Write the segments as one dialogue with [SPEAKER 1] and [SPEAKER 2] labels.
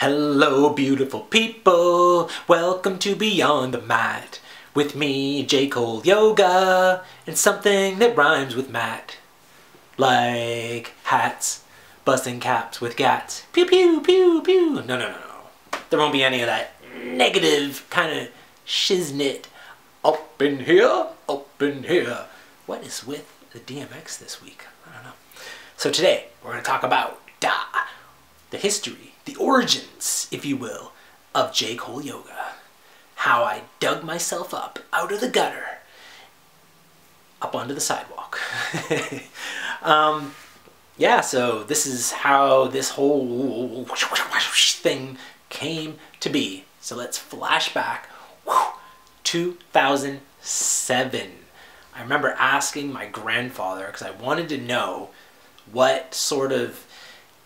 [SPEAKER 1] Hello, beautiful people. Welcome to Beyond the Mat. With me, J. Cole Yoga, and something that rhymes with mat. Like hats, busting caps with gats. Pew, pew, pew, pew. No. There won't be any of that negative kind of shiznit. Up in here, up in here. What is with the DMX this week? I don't know. So today, we're going to talk about the history, the origins, if you will, of J. Cole Yoga. How I dug myself up out of the gutter, up onto the sidewalk. Yeah, so this is how this whole thing came to be. So let's flash back. 2007. I remember asking my grandfather, because I wanted to know what sort of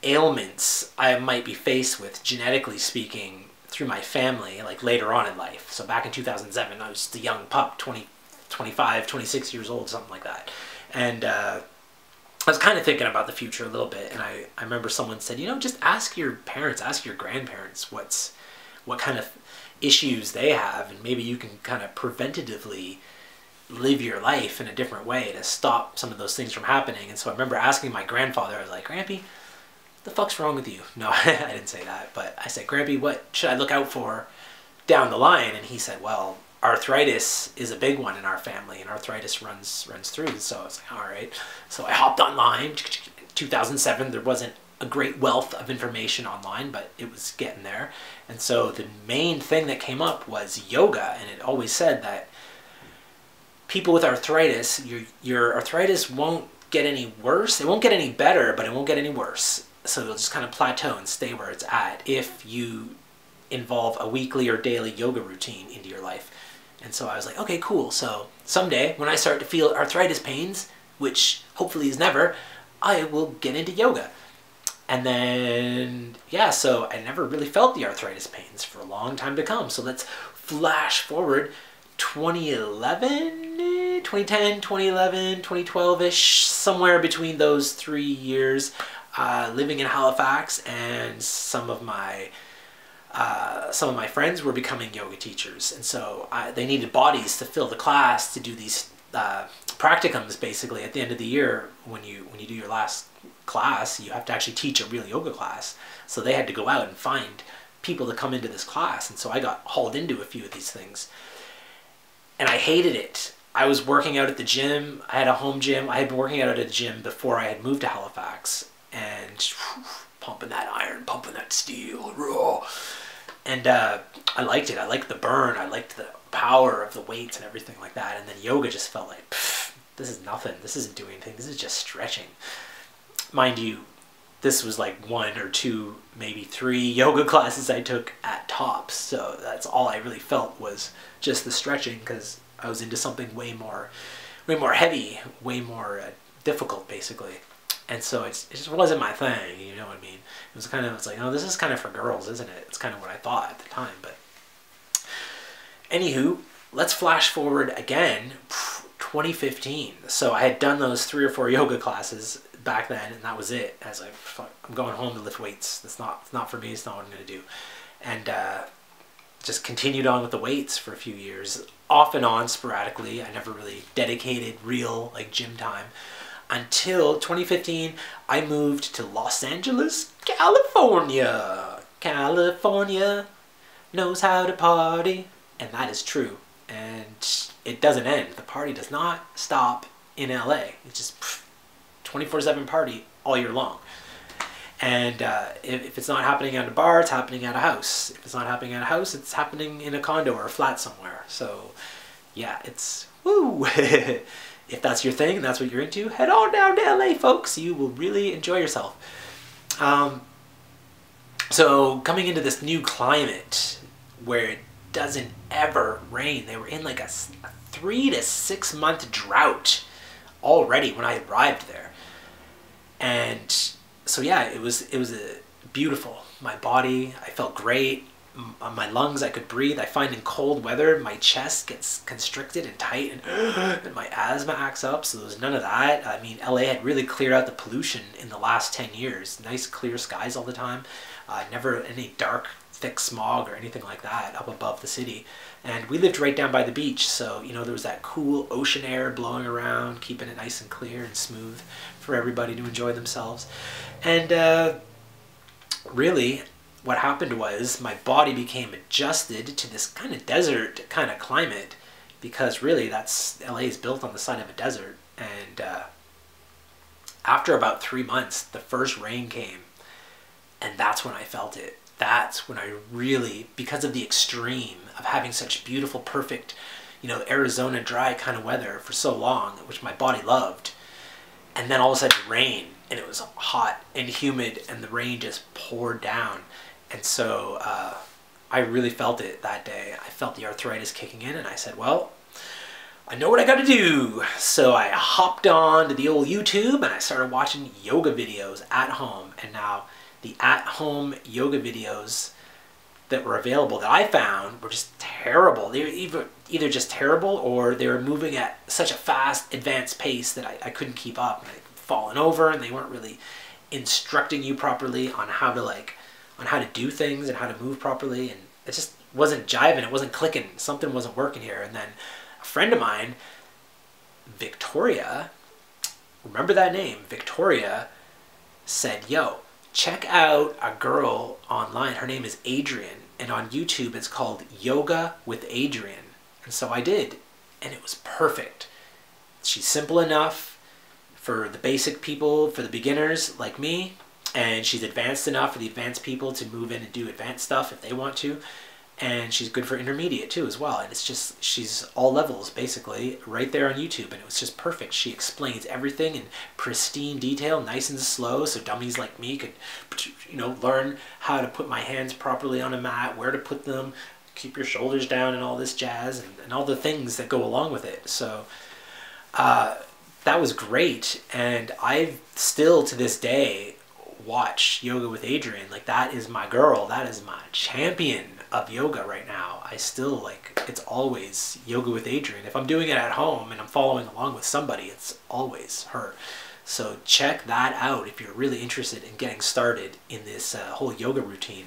[SPEAKER 1] ailments I might be faced with, genetically speaking, through my family, like later on in life. So back in 2007, I was just a young pup, 25, 26 years old, something like that. And I was kind of thinking about the future a little bit, and I remember someone said, you know, just ask your parents, ask your grandparents what kind of issues they have, and maybe you can kind of preventatively live your life in a different way to stop some of those things from happening. And so I remember asking my grandfather, I was like, Grampy, the fuck's wrong with you? No, I didn't say that, but I said, Grampy, what should I look out for down the line? And he said, well, arthritis is a big one in our family, and arthritis runs through. So I was like, all right. So I hopped online. 2007, there wasn't a great wealth of information online, but it was getting there. And so the main thing that came up was yoga, and it always said that people with arthritis, your arthritis won't get any worse. It won't get any better, but it won't get any worse. So it'll just kind of plateau and stay where it's at if you involve a weekly or daily yoga routine into your life. And so I was like, okay, cool. So someday when I start to feel arthritis pains, which hopefully is never, I will get into yoga. And then, yeah, so I never really felt the arthritis pains for a long time to come. So let's flash forward 2011, 2010, 2011, 2012-ish, somewhere between those 3 years, living in Halifax, and some of my friends were becoming yoga teachers, and so they needed bodies to fill the class to do these practicums. Basically, at the end of the year, when you do your last class, you have to actually teach a real yoga class. So they had to go out and find people to come into this class, and so I got hauled into a few of these things. And I hated it. I was working out at the gym. I had a home gym. I had been working out at a gym before I had moved to Halifax, and pumping that iron, pumping that steel, raw. And I liked it. I liked the burn. I liked the power of the weights and everything like that. And then yoga just felt like, this is nothing. This isn't doing anything. This is just stretching. Mind you, this was like 1 or 2, maybe 3 yoga classes I took at tops. So that's all I really felt was just the stretching, because I was into something way more heavy, way more difficult, basically. And so it just wasn't my thing, you know what I mean? It was kind of, it's like, oh, this is kind of for girls, isn't it? It's kind of what I thought at the time. But anywho, let's flash forward again, 2015. So I had done those 3 or 4 yoga classes back then, and that was it. I was like, fuck, I'm going home to lift weights. It's not for me. It's not what I'm going to do. And just continued on with the weights for a few years, off and on, sporadically. I never really dedicated real like gym time until 2015. I moved to Los Angeles, California. California knows how to party, and that is true. And it doesn't end. The party does not stop in LA. It's just 24/7 party all year long. And if it's not happening at a bar, it's happening at a house. If it's not happening at a house, it's happening in a condo or a flat somewhere. So yeah, it's woo. If that's your thing and that's what you're into, head on down to LA, folks. You will really enjoy yourself. So coming into this new climate where it doesn't ever rain, they were in like a 3 to 6 month drought already when I arrived there. And so yeah, it was beautiful. My body, I felt great. My lungs, I could breathe. I find in cold weather, my chest gets constricted and tight, and my asthma acts up, so there was none of that. I mean, LA had really cleared out the pollution in the last 10 years. Nice clear skies all the time. Never any dark, thick smog or anything like that up above the city. And we lived right down by the beach, so you know there was that cool ocean air blowing around, keeping it nice and clear and smooth for everybody to enjoy themselves. And really, what happened was my body became adjusted to this kind of desert kind of climate, because really that's LA is built on the side of a desert. And after about 3 months, the first rain came, and that's when I felt it. That's when I really, because of the extreme of having such beautiful, perfect, you know, Arizona dry kind of weather for so long, which my body loved, and then all of a sudden rain, and it was hot and humid, and the rain just poured down. And so I really felt it that day. I felt the arthritis kicking in, and I said, well, I know what I gotta do. So I hopped on to the old YouTube, and I started watching yoga videos at home. And now the at-home yoga videos that were available that I found were just terrible. They were either just terrible, or they were moving at such a fast, advanced pace that I couldn't keep up. And I'd fallen over, and they weren't really instructing you properly on how to do things and how to move properly. And it just wasn't jiving. It wasn't clicking. Something wasn't working here. And then a friend of mine, Victoria, remember that name, Victoria, said, yo, check out a girl online. Her name is Adriene, and on YouTube it's called Yoga with Adriene. And so I did, and it was perfect. She's simple enough for the basic people, for the beginners like me, and she's advanced enough for the advanced people to move in and do advanced stuff if they want to. And she's good for intermediate too as well. And it's just, she's all levels basically right there on YouTube, and it was just perfect. She explains everything in pristine detail, nice and slow, so dummies like me could, you know, learn how to put my hands properly on a mat, where to put them, keep your shoulders down, and all this jazz, and all the things that go along with it. So that was great. And I still to this day watch Yoga with Adriene. Like, that is my girl. That is my champion of yoga right now. I still, like, it's always Yoga with Adriene. If I'm doing it at home and I'm following along with somebody, it's always her. So check that out if you're really interested in getting started in this whole yoga routine.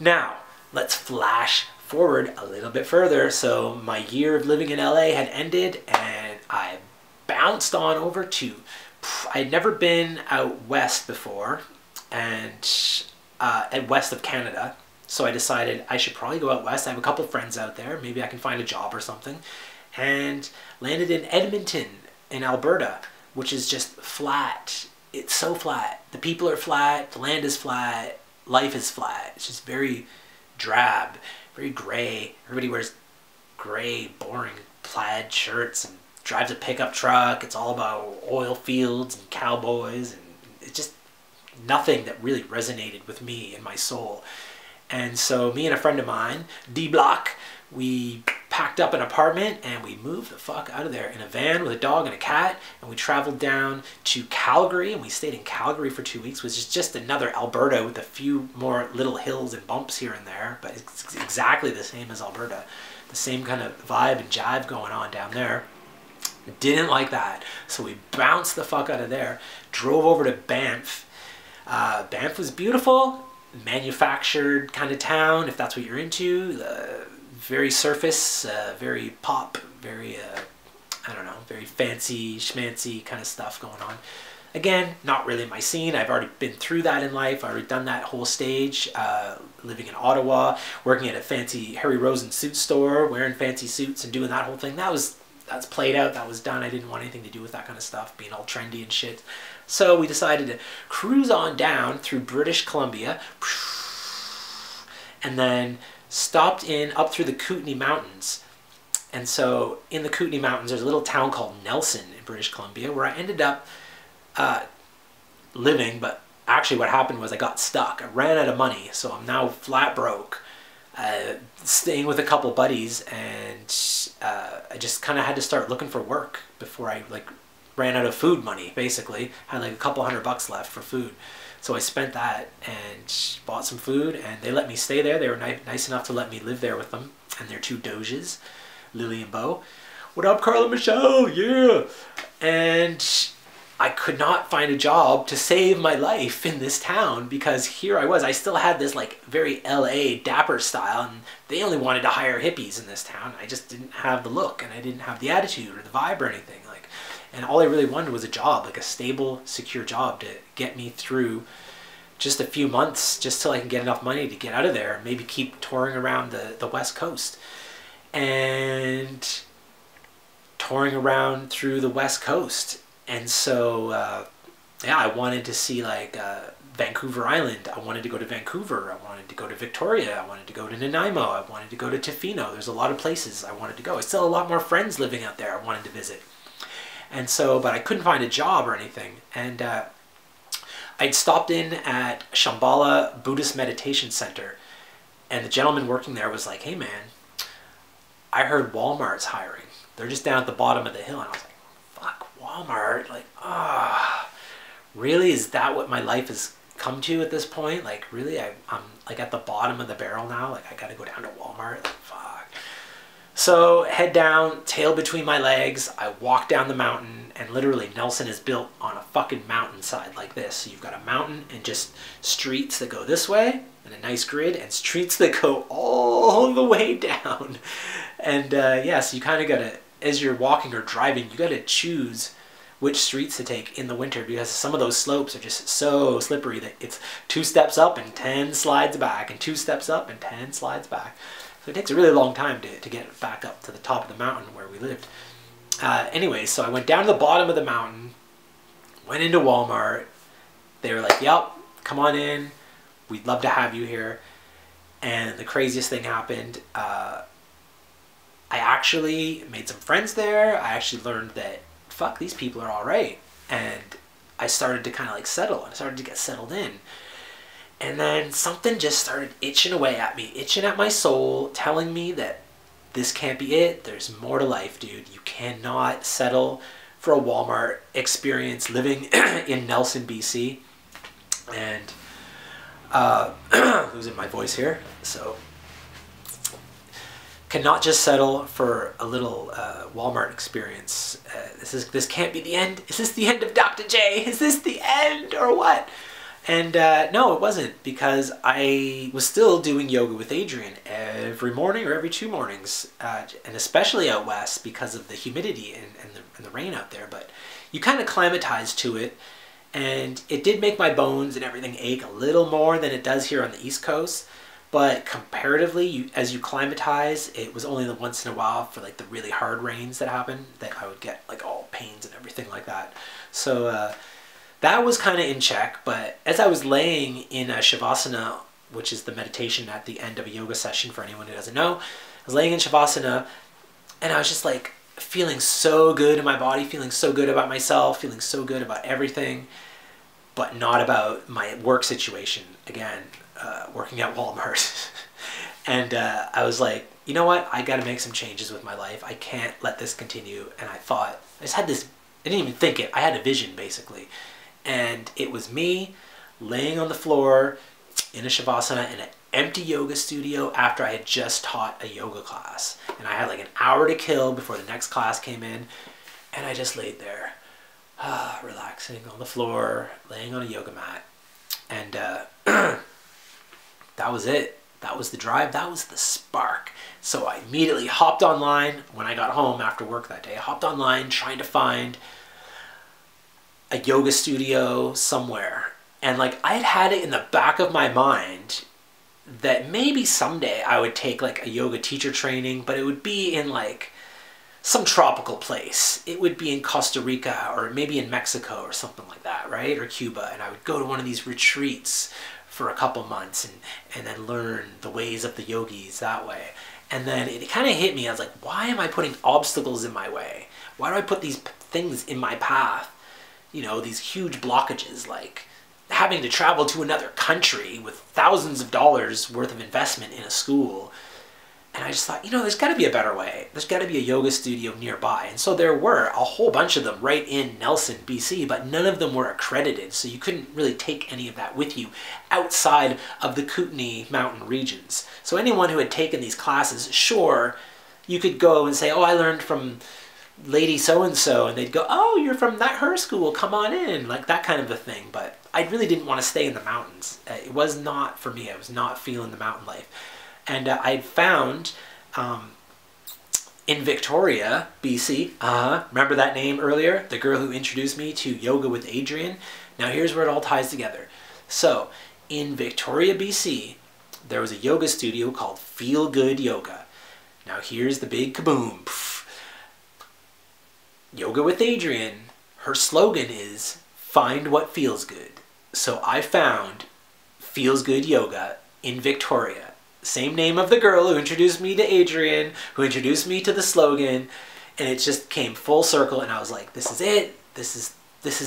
[SPEAKER 1] Now, let's flash forward a little bit further. So my year of living in LA had ended, and I bounced on over to, I'd never been out west before, and west of Canada. So I decided I should probably go out west. I have a couple friends out there. Maybe I can find a job or something. And landed in Edmonton in Alberta, which is just flat. It's so flat. The people are flat. The land is flat. Life is flat. It's just very drab, very gray. Everybody wears gray, boring plaid shirts and drives a pickup truck. It's all about oil fields and cowboys. And it's just nothing that really resonated with me and my soul. And so me and a friend of mine, D-Block, we packed up an apartment and we moved the fuck out of there in a van with a dog and a cat, and we traveled down to Calgary, and we stayed in Calgary for 2 weeks, which is just another Alberta with a few more little hills and bumps here and there, but it's exactly the same as Alberta. The same kind of vibe and jive going on down there. Didn't like that, so we bounced the fuck out of there, drove over to Banff. Banff was beautiful. Manufactured kind of town, if that's what you're into. Very surface, very pop, very I don't know, very fancy schmancy kind of stuff going on. Again, not really my scene. I've already been through that in life. I've already done that whole stage, living in Ottawa, working at a fancy Harry Rosen suit store, wearing fancy suits and doing that whole thing. That's played out, that was done. I didn't want anything to do with that kind of stuff, being all trendy and shit. So we decided to cruise on down through British Columbia, and then stopped in up through the Kootenay Mountains. And so in the Kootenay Mountains, there's a little town called Nelson in British Columbia, where I ended up living. But actually what happened was I got stuck. I ran out of money, so I'm now flat broke. Staying with a couple buddies, and I just kind of had to start looking for work before I ran out of food money. Basically had like a couple $100 left for food, so I spent that and bought some food, and they let me stay there. They were nice enough to let me live there with them and their two doges, Lily and Bo. What up, Carla Michelle? Yeah. And I could not find a job to save my life in this town, because here I still had this like very LA dapper style, and they only wanted to hire hippies in this town. I just didn't have the look, and I didn't have the attitude or the vibe or anything. Like, and all I really wanted was a job, like a stable, secure job to get me through just a few months, just till I can get enough money to get out of there and maybe keep touring around the West Coast. And touring around through the West Coast. And so, yeah, I wanted to see like Vancouver Island. I wanted to go to Vancouver. I wanted to go to Victoria. I wanted to go to Nanaimo. I wanted to go to Tofino. There's a lot of places I wanted to go. I still had a lot more friends living out there I wanted to visit. And so, but I couldn't find a job or anything. And I'd stopped in at Shambhala Buddhist Meditation Center. And the gentleman working there was like, hey man, I heard Walmart's hiring. They're just down at the bottom of the hill. And I was like, fuck, Walmart? Like, really? Is that what my life has come to at this point? Like, really? I'm like at the bottom of the barrel now? Like, I gotta go down to Walmart? Like, fuck. So, head down, tail between my legs. I walk down the mountain, and literally Nelson is built on a fucking mountainside like this. So you've got a mountain and just streets that go this way, and a nice grid, and streets that go all the way down. And yeah, so you kind of gotta, as you're walking or driving, you gotta choose which streets to take in the winter, because some of those slopes are just so slippery that it's 2 steps up and 10 slides back, and 2 steps up and 10 slides back. So it takes a really long time to get back up to the top of the mountain where we lived. Anyway, so I went down to the bottom of the mountain, went into Walmart. They were like, yep, come on in. We'd love to have you here. And the craziest thing happened. I actually made some friends there. I actually learned that, fuck, these people are all right. And I started to kind of like settle. I started to get settled in. And then something just started itching away at me, itching at my soul, telling me that this can't be it. There's more to life, dude. You cannot settle for a Walmart experience living in Nelson, BC. And losing my voice here. So, cannot just settle for a little Walmart experience. This can't be the end. Is this the end of Dr. J? Is this the end or what? And no, it wasn't, because I was still doing yoga with Adrian every morning or every 2 mornings, and especially out west because of the humidity and the rain out there. But you kind of climatize to it, and it did make my bones and everything ache a little more than it does here on the East Coast. But comparatively, as you climatize, it was only the once in a while for like the really hard rains that happened that I would get like all pains and everything like that. So that was kind of in check. But as I was laying in a Shavasana, which is the meditation at the end of a yoga session for anyone who doesn't know, I was laying in Shavasana, and I was just like feeling so good in my body, feeling so good about myself, feeling so good about everything, but not about my work situation. Again, working at Walmart. And I was like, you know what? I got to make some changes with my life. I can't let this continue. And I thought, I just had this, I didn't even think it. I had a vision, basically. And it was me laying on the floor in a Shavasana in an empty yoga studio after I had just taught a yoga class. And I had like an hour to kill before the next class came in. And I just laid there, relaxing on the floor, laying on a yoga mat. And that was it. That was the drive. That was the spark. So I immediately hopped online when I got home after work that day. I hopped online trying to find a yoga studio somewhere. And like I had it in the back of my mind that maybe someday I would take like a yoga teacher training, but it would be in like some tropical place. It would be in Costa Rica or maybe in Mexico or something like that, right? Or Cuba. And I would go to one of these retreats for a couple months and then learn the ways of the yogis that way. And then it kind of hit me. I was like, why am I putting obstacles in my way? Why do I put these things in my path? You know, these huge blockages, like having to travel to another country with thousands of dollars worth of investment in a school. And I just thought, you know, there's got to be a better way. There's got to be a yoga studio nearby. And so there were a whole bunch of them right in Nelson, BC, but none of them were accredited. So you couldn't really take any of that with you outside of the Kootenay mountain regions. So anyone who had taken these classes, sure, you could go and say, oh, I learned from lady so-and-so, and they'd go, oh, you're from her school, come on in, like that kind of a thing. But I really didn't want to stay in the mountains. It was not for me. I was not feeling the mountain life. And I'd found in Victoria, BC, remember that name earlier? The girl who introduced me to Yoga with Adriene? Now here's where it all ties together. So, in Victoria, BC, there was a yoga studio called Feel Good Yoga. Now here's the big kaboom. Yoga with Adriene, her slogan is, find what feels good. So I found Feels Good Yoga in Victoria. Same name of the girl who introduced me to Adriene, who introduced me to the slogan, and it just came full circle, and I was like, this is it. This is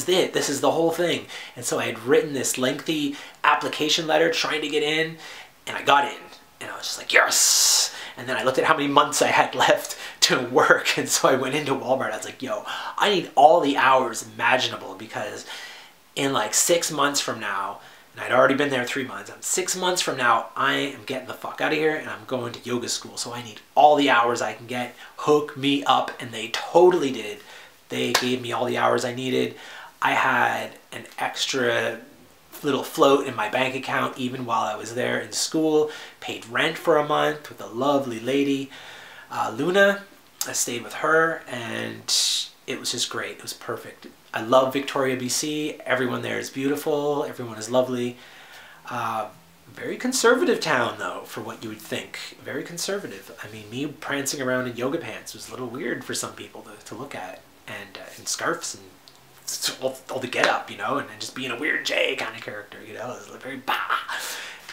[SPEAKER 1] it. This is the whole thing. And so I had written this lengthy application letter trying to get in, and I got in. And I was just like, yes! And then I looked at how many months I had left to work, and so I went into Walmart. I was like, yo, I need all the hours imaginable, because in like 6 months from now, and I'd already been there 3 months, 6 months from now, I am getting the fuck out of here and I'm going to yoga school. So I need all the hours I can get. Hook me up. And they totally did. They gave me all the hours I needed. I had an extra little float in my bank account even while I was there in school. Paid rent for a month with a lovely lady, Luna. I stayed with her, and it was just great. It was perfect. I love Victoria, BC. Everyone there is beautiful. Everyone is lovely. Very conservative town, though, for what you would think. Very conservative. I mean, me prancing around in yoga pants was a little weird for some people to look at. And in scarves and all the get up, you know, and just being a weird J kind of character, you know. It was very bah.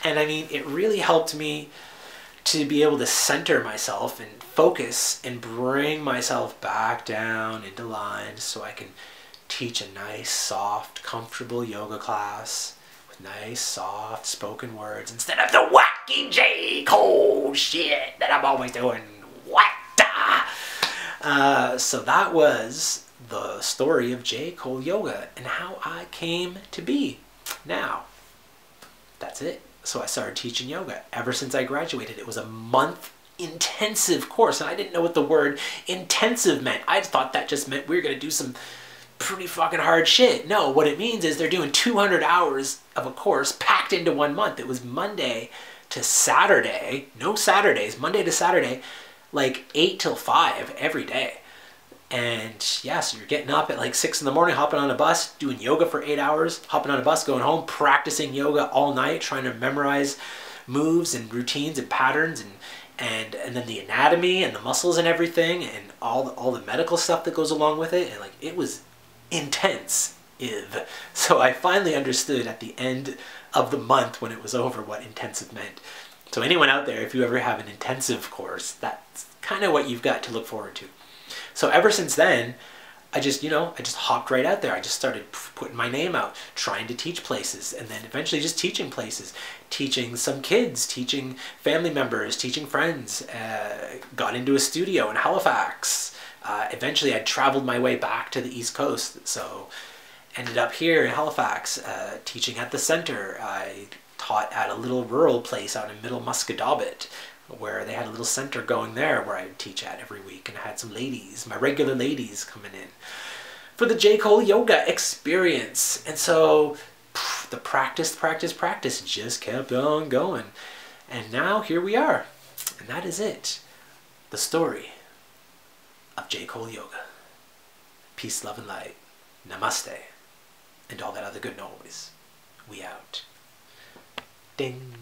[SPEAKER 1] And I mean, it really helped me to be able to center myself and focus and bring myself back down into line so I can teach a nice, soft, comfortable yoga class with nice, soft spoken words instead of the wacky J. Cole shit that I'm always doing. What? So that was the story of J. Cole Yoga and how I came to be. Now, that's it. So I started teaching yoga ever since I graduated. It was a month intensive course, and I didn't know what the word intensive meant. I thought that just meant we were going to do some pretty fucking hard shit. No, what it means is they're doing 200 hours of a course packed into 1 month. It was Monday to Saturday, no Saturdays, Monday to Saturday, like 8 till 5 every day. And yeah, so you're getting up at like 6 in the morning, hopping on a bus, doing yoga for 8 hours, hopping on a bus, going home, practicing yoga all night, trying to memorize moves and routines and patterns and then the anatomy and the muscles and everything and all the medical stuff that goes along with it. And like, it was intense. So I finally understood at the end of the month when it was over what intensive meant. So anyone out there, if you ever have an intensive course, that's kind of what you've got to look forward to. So ever since then, I just hopped right out there. I just started putting my name out, trying to teach places, and then eventually just teaching places, teaching some kids, teaching family members, teaching friends. Got into a studio in Halifax. Eventually I traveled my way back to the East Coast, so ended up here in Halifax, teaching at the center. I taught at a little rural place out in Middle Musquodoboit, where they had a little center going there where I would teach at every week, and I had some ladies, my regular ladies, coming in for the J. Cole Yoga experience. And so the practice just kept on going. And now here we are. And that is it. The story of J. Cole Yoga. Peace, love, and light. Namaste. And all that other good noise. We out. Ding.